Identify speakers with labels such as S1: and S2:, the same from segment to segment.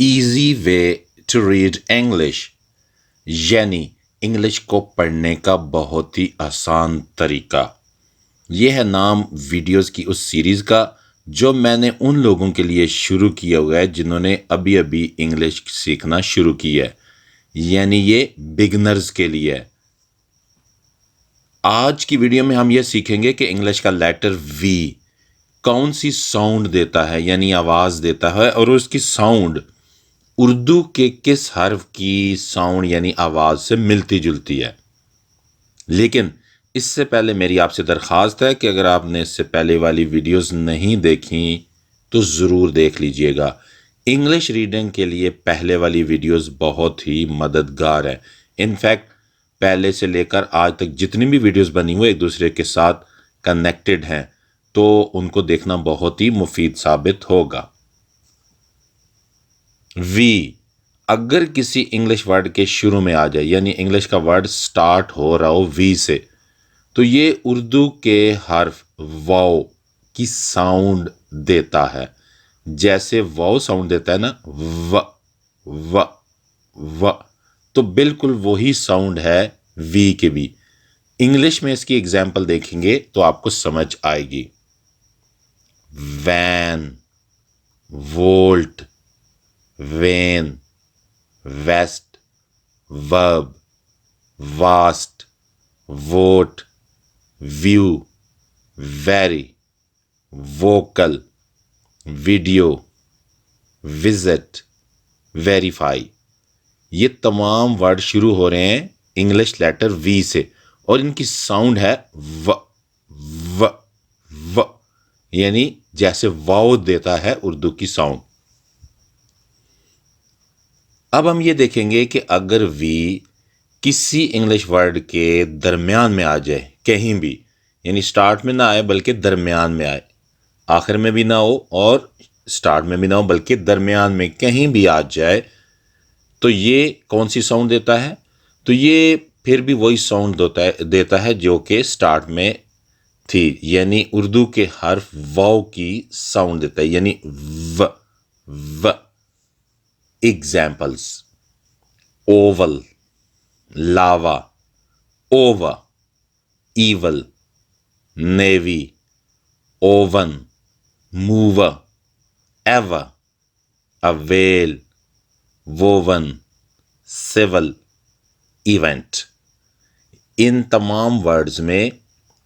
S1: Easy way to read English, यानी English को पढ़ने का बहुत ही आसान तरीका। यह है नाम वीडियोस की उस सीरीज़ का जो मैंने उन लोगों के लिए शुरू किया हुआ है जिन्होंने अभी अभी इंग्लिश सीखना शुरू किया है, यानी ये बिगनर्स के लिए है। आज की वीडियो में हम ये सीखेंगे कि इंग्लिश का लेटर वी कौन सी साउंड देता है, यानी आवाज़ देता है, और उसकी साउंड उर्दू के किस हर्फ की साउंड यानी आवाज़ से मिलती जुलती है। लेकिन इससे पहले मेरी आपसे दरख्वास्त है कि अगर आपने इससे पहले वाली वीडियोस नहीं देखी तो ज़रूर देख लीजिएगा। इंग्लिश रीडिंग के लिए पहले वाली वीडियोस बहुत ही मददगार है। इनफैक्ट पहले से लेकर आज तक जितनी भी वीडियोस बनी हुई एक दूसरे के साथ कनेक्टेड हैं, तो उनको देखना बहुत ही मुफीद साबित होगा। वी अगर किसी इंग्लिश वर्ड के शुरू में आ जाए, यानी इंग्लिश का वर्ड स्टार्ट हो रहा हो वी से, तो ये उर्दू के हर्फ वाव की साउंड देता है। जैसे वाव साउंड देता है ना, व व व, तो बिल्कुल वही साउंड है वी के भी। इंग्लिश में इसकी एग्जाम्पल देखेंगे तो आपको समझ आएगी। Van, volt, vain, vest, verb, vast, vote, view, very, vocal, video, visit, verify. ये तमाम वर्ड शुरू हो रहे हैं इंग्लिश लेटर वी से और इनकी साउंड है व व व, यानी जैसे वाव देता है उर्दू की साउंड। अब हम ये देखेंगे कि अगर वी किसी इंग्लिश वर्ड के दरमियान में आ जाए, कहीं भी, यानी स्टार्ट में ना आए बल्कि दरमियान में आए, आखिर में भी ना हो और स्टार्ट में भी ना हो बल्कि दरमियान में कहीं भी आ जाए, तो ये कौन सी साउंड देता है? तो ये फिर भी वही साउंड देता है जो कि स्टार्ट में थी, यानी उर्दू के हर्फ वाव की साउंड देता है, यानी व व। Examples: oval, lava, ova, evil, navy, oven, mover, ever, avail, woven, civil, event. इन तमाम वर्ड्स में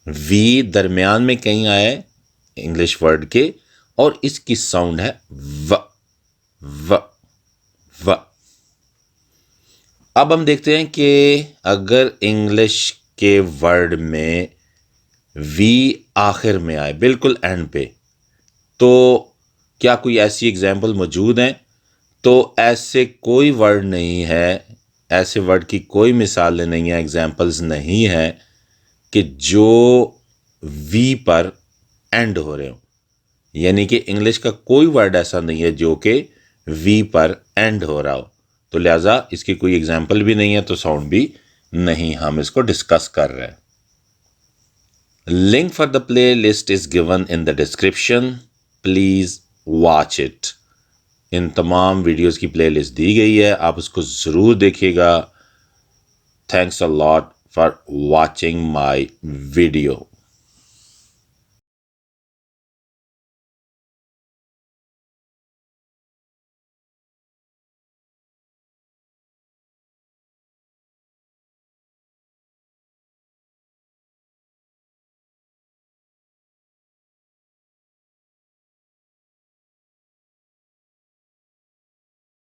S1: वी दरमियान में कहीं आया है इंग्लिश वर्ड के और इसकी साउंड है व व व। अब हम देखते हैं कि अगर इंग्लिश के वर्ड में वी आखिर में आए, बिल्कुल एंड पे, तो क्या कोई ऐसी एग्जाम्पल मौजूद हैं? तो ऐसे कोई वर्ड नहीं है, ऐसे वर्ड की कोई मिसालें नहीं है, एग्जाम्पल्स नहीं है कि जो वी पर एंड हो रहे हो। यानी कि इंग्लिश का कोई वर्ड ऐसा नहीं है जो कि वी पर एंड हो रहा हो, तो लिहाजा इसकी कोई एग्जाम्पल भी नहीं है, तो साउंड भी नहीं। हम इसको डिस्कस कर रहे हैं। Link for the playlist is given in the description, please watch it. इन तमाम वीडियोस की प्लेलिस्ट दी गई है, आप उसको ज़रूर देखिएगा। Thanks a lot for watching my video.